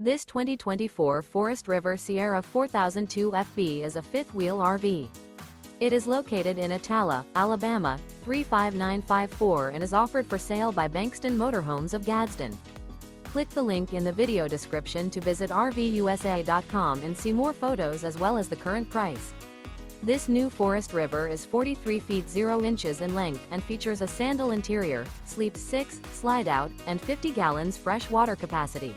This 2024 Forest River Sierra 4002 FB is a fifth-wheel RV. It is located in Attalla, Alabama, 35954 and is offered for sale by Bankston Motorhomes of Gadsden. Click the link in the video description to visit RVUSA.com and see more photos as well as the current price. This new Forest River is 43 feet 0 inches in length and features a SANDAL interior, sleeps 6, slide-out, and 50 gallons fresh water capacity.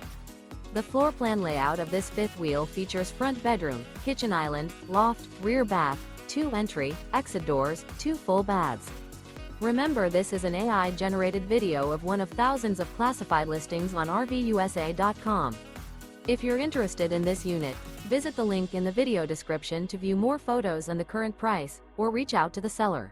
The floor plan layout of this fifth wheel features front bedroom, kitchen island, loft, rear bath, 2 entry, exit doors, 2 full baths. Remember, this is an AI-generated video of one of thousands of classified listings on RVUSA.com. If you're interested in this unit, visit the link in the video description to view more photos and the current price, or reach out to the seller.